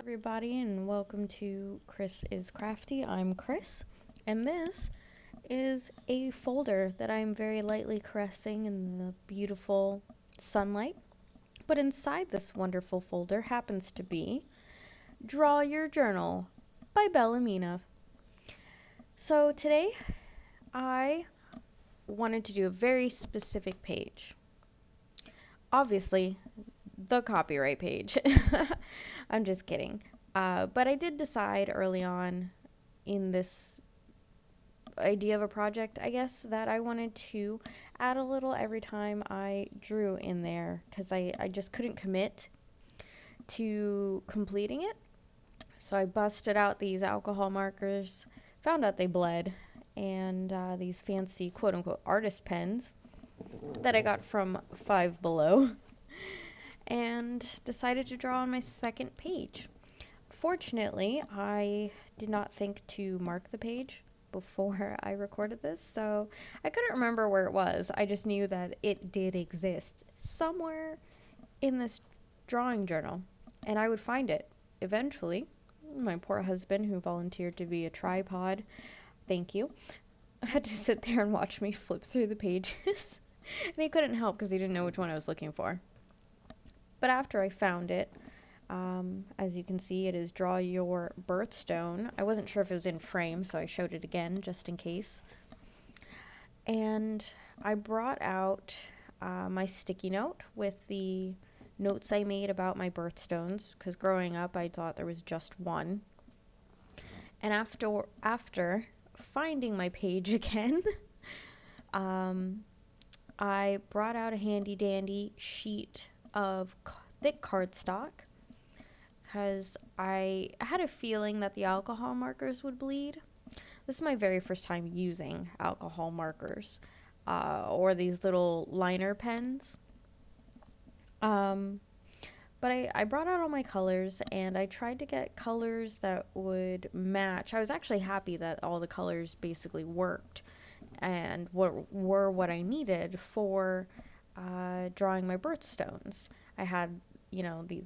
Everybody, and welcome to Kris is Crafty. I'm Kris, and this is a folder that I'm very lightly caressing in the beautiful sunlight. But inside this wonderful folder happens to be Draw Your Journal by Bellamina. So today I wanted to do a very specific page. Obviously, the copyright page. I'm just kidding. But I did decide early on in this idea of a project, I guess, that I wanted to add a little every time I drew in there because I just couldn't commit to completing it. So I busted out these alcohol markers, found out they bled, and these fancy quote unquote artist pens that I got from Five Below, and decided to draw on my second page. Fortunately, I did not think to mark the page before I recorded this, so I couldn't remember where it was. I just knew that it did exist somewhere in this drawing journal, and I would find it eventually. My poor husband, who volunteered to be a tripod, thank you, had to sit there and watch me flip through the pages. And he couldn't help because he didn't know which one I was looking for. But after I found it, as you can see, it is Draw Your Birthstone. I wasn't sure if it was in frame, so I showed it again just in case. And I brought out my sticky note with the notes I made about my birthstones, because growing up I thought there was just one. And after finding my page again, I brought out a handy dandy sheet of thick cardstock because I had a feeling that the alcohol markers would bleed. This is my very first time using alcohol markers or these little liner pens. But I brought out all my colors and I tried to get colors that would match. I was actually happy that all the colors basically worked and were what I needed for drawing my birthstones. I had, the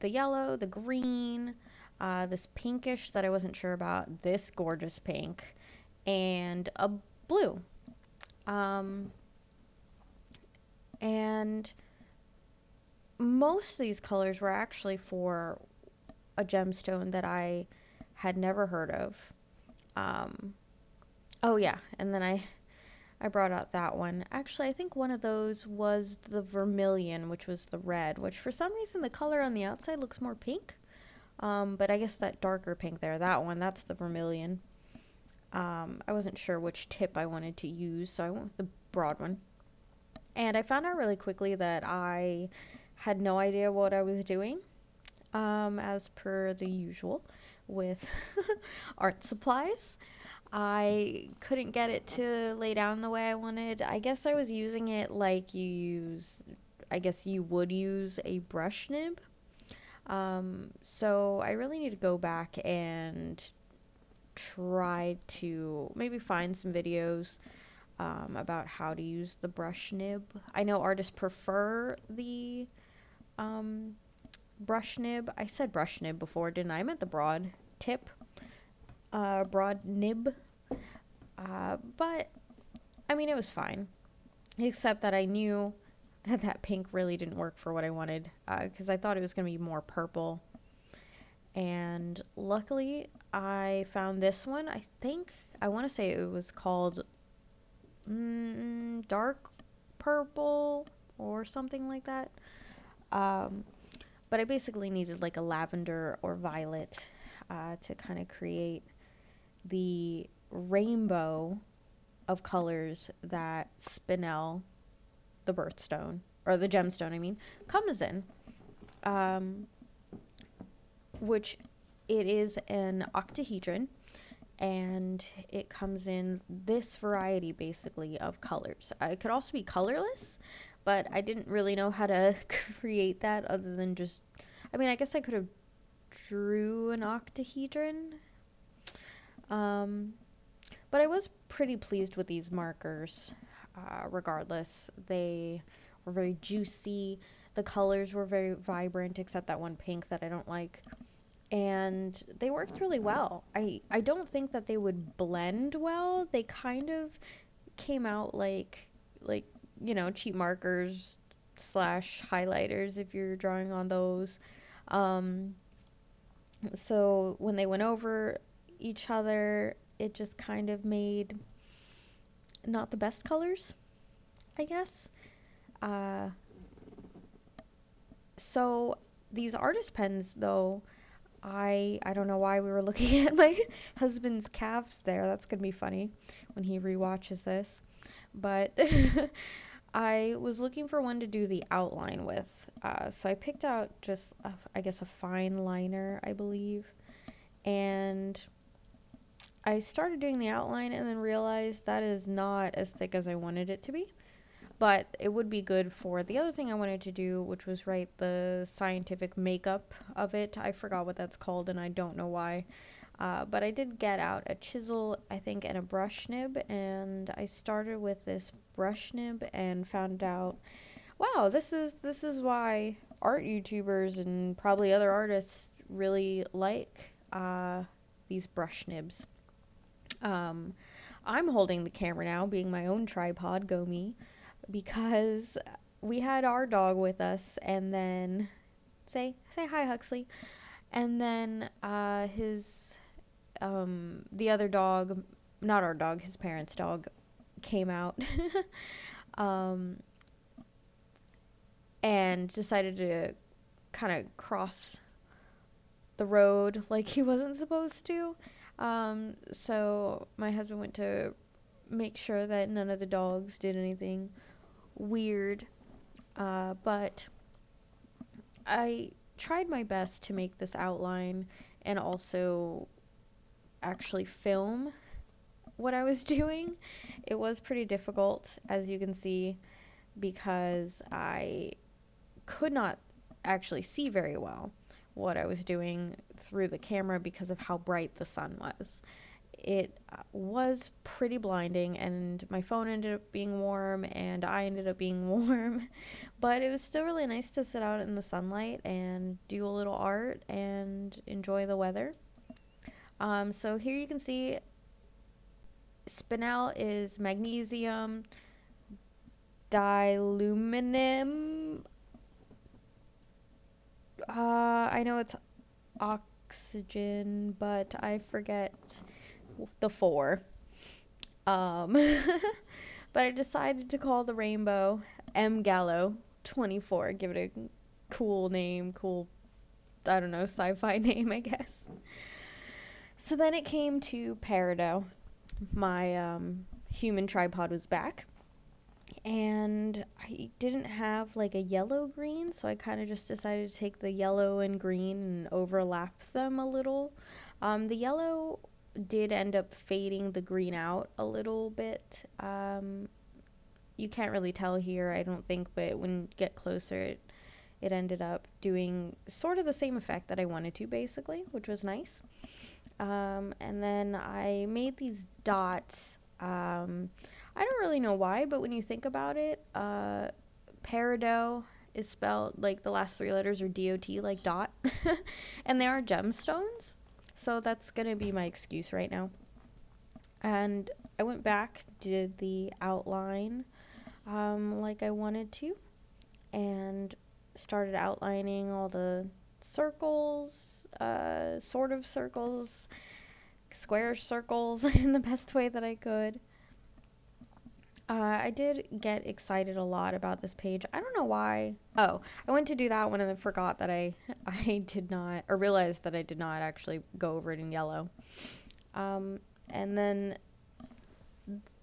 yellow, the green, this pinkish that I wasn't sure about, this gorgeous pink, and a blue. And most of these colors were actually for a gemstone that I had never heard of. Oh yeah, and then I brought out that one. Actually, I think one of those was the vermilion, which was the red, which for some reason the color on the outside looks more pink. But I guess that darker pink there, that one, that's the vermilion. I wasn't sure which tip I wanted to use, so I went with the broad one. And I found out really quickly that I had no idea what I was doing, as per the usual with art supplies. I couldn't get it to lay down the way I wanted. I guess I was using it like I guess you would use a brush nib. So I really need to go back and try to maybe find some videos about how to use the brush nib. I know artists prefer the brush nib. I said brush nib before, didn't I? I meant the broad tip, broad nib. But I mean, it was fine, except that I knew that pink really didn't work for what I wanted, because I thought it was going to be more purple. And luckily, I found this one. I want to say it was called dark purple or something like that. But I basically needed like a lavender or violet to kind of create the rainbow of colors that Spinel, the birthstone, or the gemstone, I mean, comes in. Which it is an octahedron, and it comes in this variety basically of colors. It could also be colorless, but I didn't really know how to create that other than just, I mean, I guess I could have drew an octahedron. But I was pretty pleased with these markers, regardless. They were very juicy. The colors were very vibrant, except that one pink that I don't like. and they worked really well. I don't think that they would blend well. They kind of came out like cheap markers slash highlighters if you're drawing on those. Um, so when they went over each other, it just kind of made not the best colors, I guess. Uh, so these artist pens, though, I don't know why we were looking at my husband's calves there. That's gonna be funny when he rewatches this. But I was looking for one to do the outline with. So I picked out just, I guess, a fine liner, I believe. And I started doing the outline and then realized that is not as thick as I wanted it to be. But it would be good for the other thing I wanted to do, which was write the scientific makeup of it. I forgot what that's called and I don't know why. But I did get out a chisel, I think, and a brush nib, and I started with this brush nib and found out, wow, this is why art YouTubers and probably other artists really like these brush nibs. Um, I'm holding the camera now, being my own tripod, go me, because we had our dog with us, and then say hi, Huxley, and then his the other dog, not our dog, his parents' dog, came out um, and decided to kind of cross the road like he wasn't supposed to. So my husband went to make sure that none of the dogs did anything weird. But I tried my best to make this outline and also actually film what I was doing. It was pretty difficult, as you can see, because I could not actually see very well what I was doing through the camera because of how bright the sun was. It was pretty blinding, and my phone ended up being warm, and I ended up being warm, but it was still really nice to sit out in the sunlight and do a little art and enjoy the weather. So here you can see spinel is magnesium dialuminum. I know it's oxygen, but I forget the four. Um, but I decided to call the rainbow M Gallo 24. Give it a cool name, cool, I don't know, sci-fi name, I guess. So then it came to Peridot. My human tripod was back, and I didn't have like a yellow green, so I kind of just decided to take the yellow and green and overlap them a little. The yellow did end up fading the green out a little bit. You can't really tell here, I don't think, but when you get closer, it ended up doing sort of the same effect that I wanted to, basically, which was nice. And then I made these dots. I don't really know why, but when you think about it, peridot is spelled like the last three letters are D-O-T, like dot, and they are gemstones. So that's gonna be my excuse right now. And I went back, did the outline like I wanted to, and started outlining all the circles, sort of circles, square circles in the best way that I could. I did get excited a lot about this page. I don't know why. Oh, I went to do that one and then forgot that I did not, or realized that I did not actually go over it in yellow. And then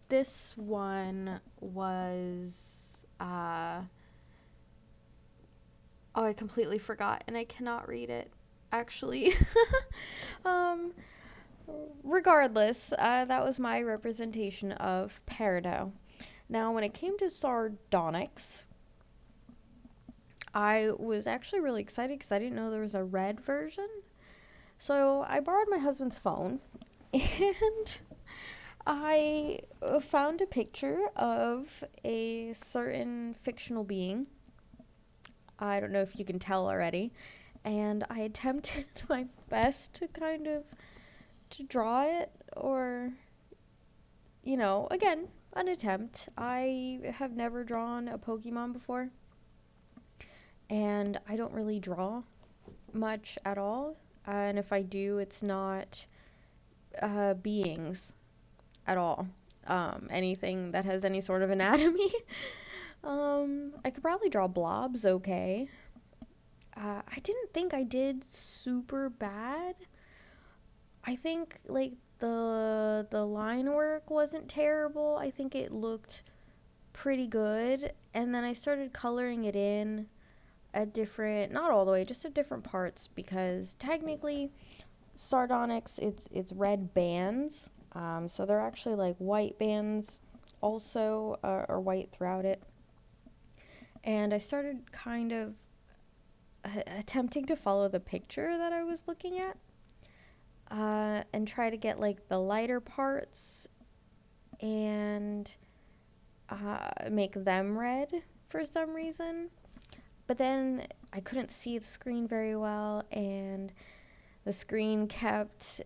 this one was, oh, I completely forgot and I cannot read it, actually. um, Regardless, that was my representation of peridot. Now, when it came to sardonyx, I was actually really excited because I didn't know there was a red version. So I borrowed my husband's phone and I found a picture of a certain fictional being. I don't know if you can tell already. and I attempted my best to kind of to draw it, or, you know, again, an attempt. I have never drawn a Pokemon before, and I don't really draw much at all. And if I do, it's not beings at all. Anything that has any sort of anatomy. I could probably draw blobs okay. I didn't think I did super bad. I think like the line work wasn't terrible. I think it looked pretty good. And then I started coloring it in at different, not all the way, just at different parts, because technically sardonyx, it's red bands. So they're actually like white bands also, or white throughout it. And I started kind of attempting to follow the picture that I was looking at, and try to get like the lighter parts and make them red for some reason. But then I couldn't see the screen very well, and the screen kept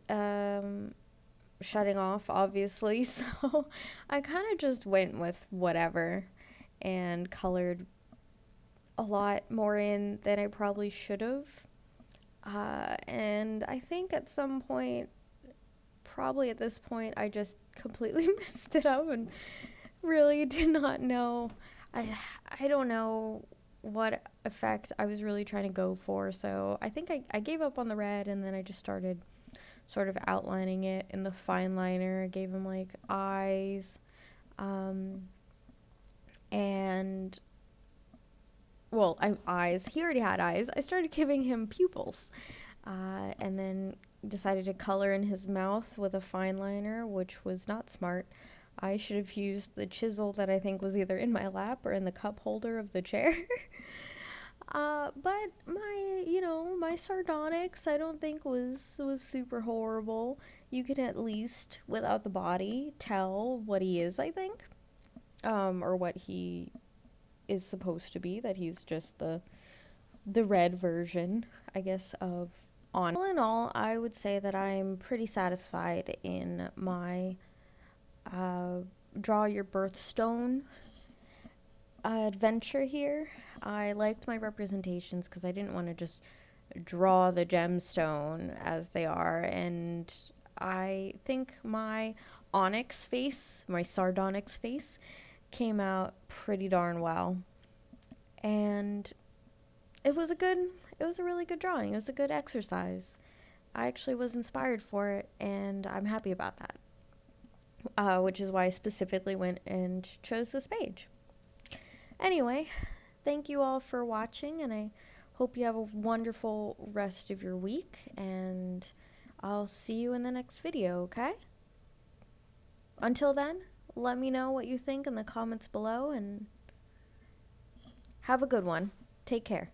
shutting off, obviously. So I kind of just went with whatever and colored a lot more in than I probably should have. And I think at some point, probably at this point, I just completely messed it up and really did not know. I I don't know what effect I was really trying to go for, so I think I gave up on the red, and then I just started sort of outlining it in the fine liner. I gave him like eyes, um, and well, eyes. He already had eyes. I started giving him pupils, and then decided to color in his mouth with a fine liner, which was not smart. I should have used the chisel that I think was either in my lap or in the cup holder of the chair. But my sardonyx I don't think was super horrible. You can at least, without the body, tell what he is, I think. Or what he is supposed to be, that he's just the red version, I guess, of on. All in all, I would say that I'm pretty satisfied in my uh, draw your birthstone adventure here. I liked my representations because I didn't want to just draw the gemstone as they are, and I think my onyx face, my sardonyx face, came out pretty darn well. And it was a really good drawing. It was a good exercise. I actually was inspired for it, and I'm happy about that. Which is why I specifically went and chose this page. Anyway, thank you all for watching, and I hope you have a wonderful rest of your week, and I'll see you in the next video, okay? Until then, let me know what you think in the comments below, and have a good one. Take care.